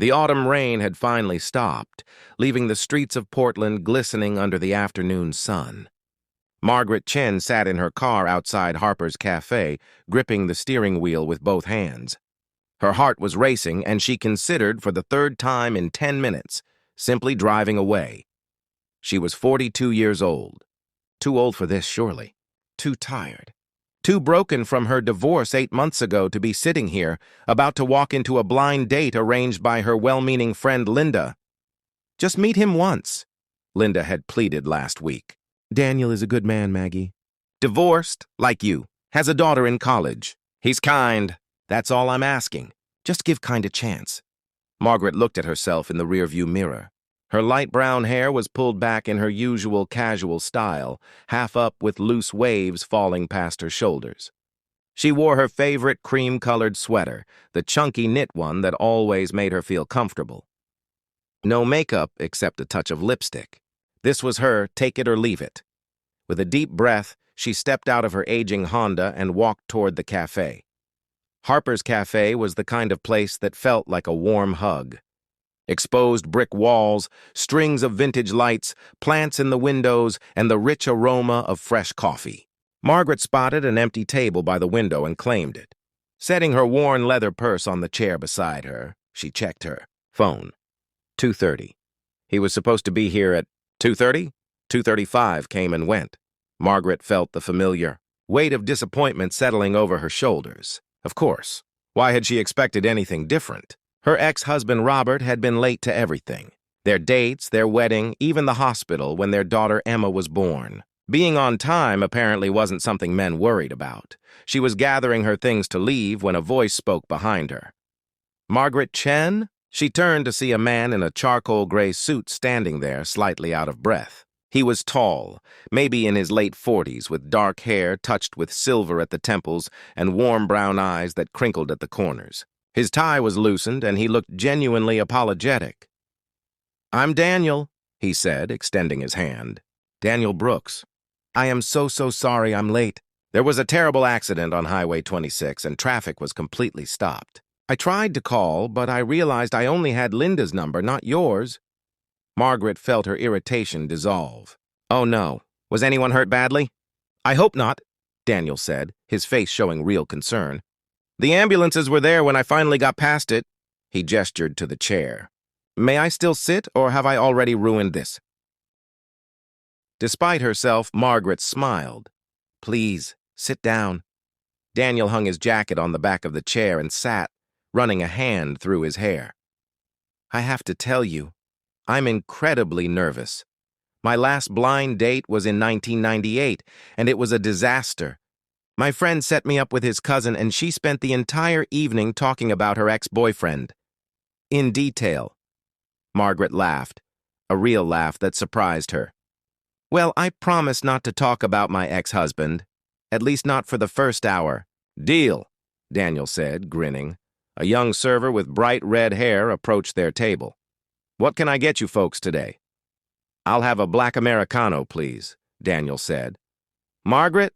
The autumn rain had finally stopped, leaving the streets of Portland glistening under the afternoon sun. Margaret Chen sat in her car outside Harper's Café, gripping the steering wheel with both hands. Her heart was racing, and she considered, for the third time in 10 minutes, simply driving away. She was 42 years old. Too old for this, surely. Too tired. Too broken from her divorce 8 months ago to be sitting here, about to walk into a blind date arranged by her well-meaning friend Linda. Just meet him once, Linda had pleaded last week. Daniel is a good man, Maggie. Divorced, like you. Has a daughter in college. He's kind. That's all I'm asking. Just give kind a chance. Margaret looked at herself in the rearview mirror. Her light brown hair was pulled back in her usual casual style, half up with loose waves falling past her shoulders. She wore her favorite cream-colored sweater, the chunky knit one that always made her feel comfortable. No makeup except a touch of lipstick. This was her take it or leave it. With a deep breath, she stepped out of her aging Honda and walked toward the cafe. Harper's Café was the kind of place that felt like a warm hug. Exposed brick walls, strings of vintage lights, plants in the windows, and the rich aroma of fresh coffee. Margaret spotted an empty table by the window and claimed it. Setting her worn leather purse on the chair beside her, she checked her phone. 2:30. He was supposed to be here at 2:30? 2:35 came and went. Margaret felt the familiar weight of disappointment settling over her shoulders. Of course. Why had she expected anything different? Her ex-husband Robert had been late to everything. Their dates, their wedding, even the hospital when their daughter Emma was born. Being on time apparently wasn't something men worried about. She was gathering her things to leave when a voice spoke behind her. Margaret Chen? She turned to see a man in a charcoal gray suit standing there, slightly out of breath. He was tall, maybe in his late 40s, with dark hair touched with silver at the temples and warm brown eyes that crinkled at the corners. His tie was loosened, and he looked genuinely apologetic. "I'm Daniel," he said, extending his hand. "Daniel Brooks. I am so sorry I'm late. There was a terrible accident on Highway 26, and traffic was completely stopped. I tried to call, but I realized I only had Linda's number, not yours." Margaret felt her irritation dissolve. "Oh no. Was anyone hurt badly?" "I hope not," Daniel said, his face showing real concern. "The ambulances were there when I finally got past it." He gestured to the chair. "May I still sit, or have I already ruined this?" Despite herself, Margaret smiled. "Please, sit down." Daniel hung his jacket on the back of the chair and sat, running a hand through his hair. "I have to tell you, I'm incredibly nervous. My last blind date was in 1998, and it was a disaster. My friend set me up with his cousin, and she spent the entire evening talking about her ex-boyfriend. In detail." Margaret laughed, a real laugh that surprised her. "Well, I promise not to talk about my ex-husband, at least not for the first hour." "Deal," Daniel said, grinning. A young server with bright red hair approached their table. "What can I get you folks today?" "I'll have a black Americano, please," Daniel said. "Margaret?"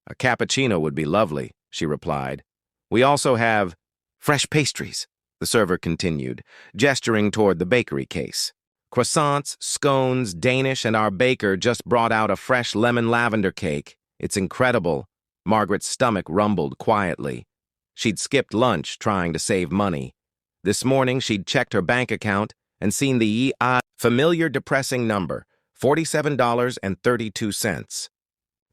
"A cappuccino would be lovely," she replied. "We also have fresh pastries," the server continued, gesturing toward the bakery case. "Croissants, scones, Danish, and our baker just brought out a fresh lemon lavender cake. It's incredible." Margaret's stomach rumbled quietly. She'd skipped lunch trying to save money. This morning she'd checked her bank account and seen the familiar depressing number, $47.32.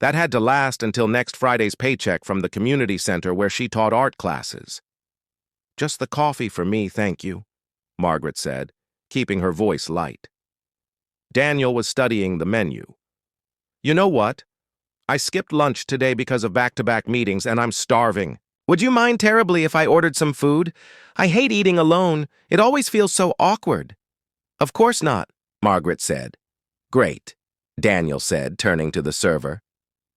That had to last until next Friday's paycheck from the community center where she taught art classes. "Just the coffee for me, thank you," Margaret said, keeping her voice light. Daniel was studying the menu. "You know what? I skipped lunch today because of back-to-back meetings, and I'm starving. Would you mind terribly if I ordered some food? I hate eating alone. It always feels so awkward." "Of course not," Margaret said. "Great," Daniel said, turning to the server.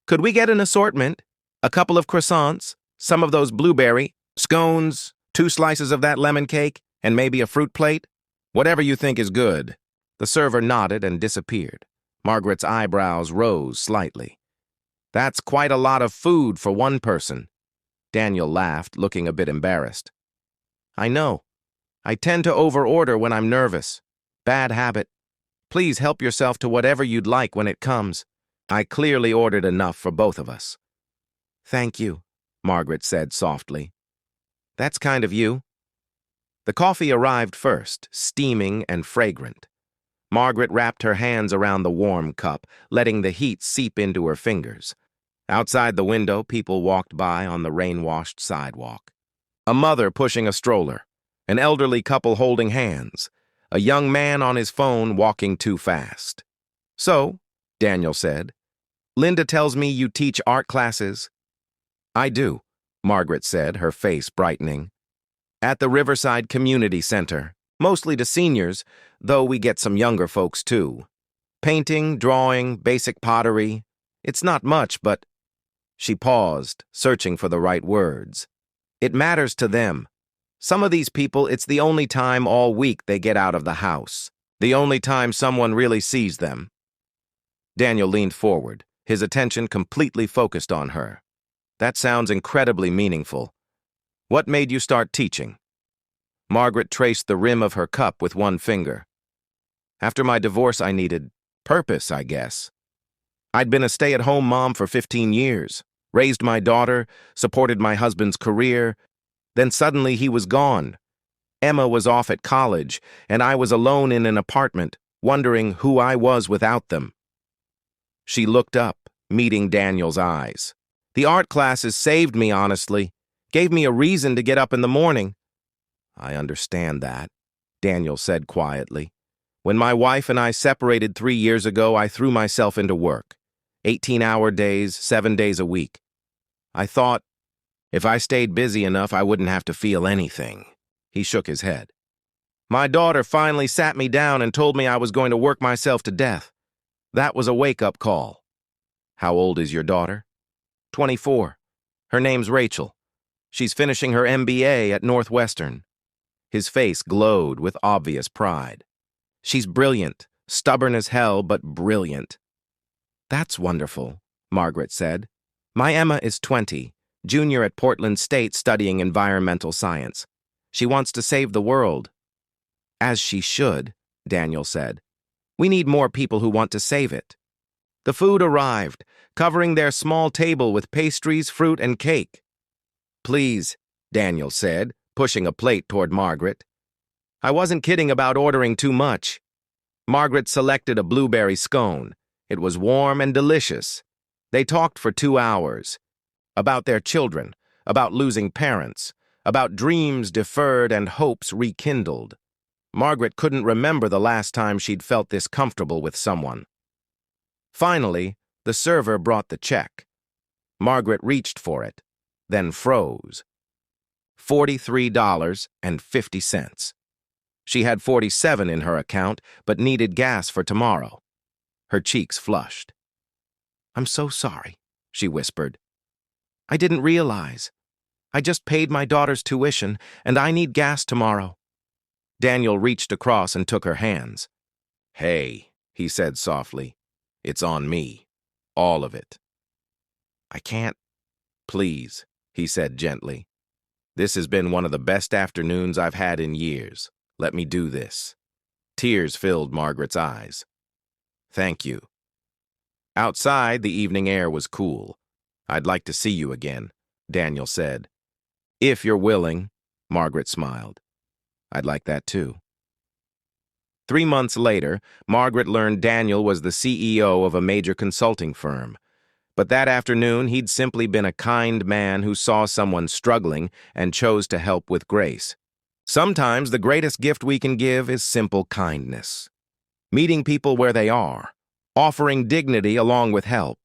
"Could we get an assortment? A couple of croissants, some of those blueberry, scones, 2 slices of that lemon cake, and maybe a fruit plate? Whatever you think is good." The server nodded and disappeared. Margaret's eyebrows rose slightly. "That's quite a lot of food for one person." Daniel laughed, looking a bit embarrassed. "I know. I tend to overorder when I'm nervous. Bad habit. Please help yourself to whatever you'd like when it comes. I clearly ordered enough for both of us. Thank you, Margaret said softly. That's kind of you. The coffee arrived first, steaming and fragrant. Margaret wrapped her hands around the warm cup, letting the heat seep into her fingers. Outside the window, people walked by on the rain-washed sidewalk. A mother pushing a stroller, an elderly couple holding hands, a young man on his phone walking too fast. So, Daniel said, Linda tells me you teach art classes. I do, Margaret said, her face brightening. At the Riverside Community Center, mostly to seniors, though we get some younger folks too. Painting, drawing, basic pottery. It's not much, but... She paused, searching for the right words. It matters to them. Some of these people, it's the only time all week they get out of the house. The only time someone really sees them. Daniel leaned forward, his attention completely focused on her. That sounds incredibly meaningful. What made you start teaching? Margaret traced the rim of her cup with one finger. After my divorce, I needed purpose, I guess. I'd been a stay-at-home mom for 15 years, raised my daughter, supported my husband's career. Then suddenly he was gone. Emma was off at college, and I was alone in an apartment, wondering who I was without them. She looked up, meeting Daniel's eyes. The art classes saved me, honestly. Gave me a reason to get up in the morning. I understand that, Daniel said quietly. When my wife and I separated 3 years ago, I threw myself into work. 18-hour days, 7 days a week. I thought, if I stayed busy enough, I wouldn't have to feel anything. He shook his head. My daughter finally sat me down and told me I was going to work myself to death. That was a wake-up call. How old is your daughter? 24. Her name's Rachel. She's finishing her MBA at Northwestern. His face glowed with obvious pride. She's brilliant, stubborn as hell, but brilliant. That's wonderful, Margaret said. My Emma is 20, junior at Portland State studying environmental science. She wants to save the world. As she should, Daniel said. We need more people who want to save it. The food arrived, covering their small table with pastries, fruit, and cake. Please, Daniel said, pushing a plate toward Margaret. I wasn't kidding about ordering too much. Margaret selected a blueberry scone. It was warm and delicious. They talked for 2 hours. About their children, about losing parents, about dreams deferred and hopes rekindled. Margaret couldn't remember the last time she'd felt this comfortable with someone. Finally, the server brought the check. Margaret reached for it, then froze. $43.50. She had $47 in her account, but needed gas for tomorrow. Her cheeks flushed. I'm so sorry, she whispered. I didn't realize. I just paid my daughter's tuition, and I need gas tomorrow. Daniel reached across and took her hands. Hey, he said softly. It's on me. All of it. I can't. Please, he said gently. This has been one of the best afternoons I've had in years. Let me do this. Tears filled Margaret's eyes. Thank you. Outside, the evening air was cool. I'd like to see you again, Daniel said. If you're willing, Margaret smiled. I'd like that too. 3 months later, Margaret learned Daniel was the CEO of a major consulting firm. But that afternoon, he'd simply been a kind man who saw someone struggling and chose to help with grace. Sometimes the greatest gift we can give is simple kindness. Meeting people where they are, offering dignity along with help.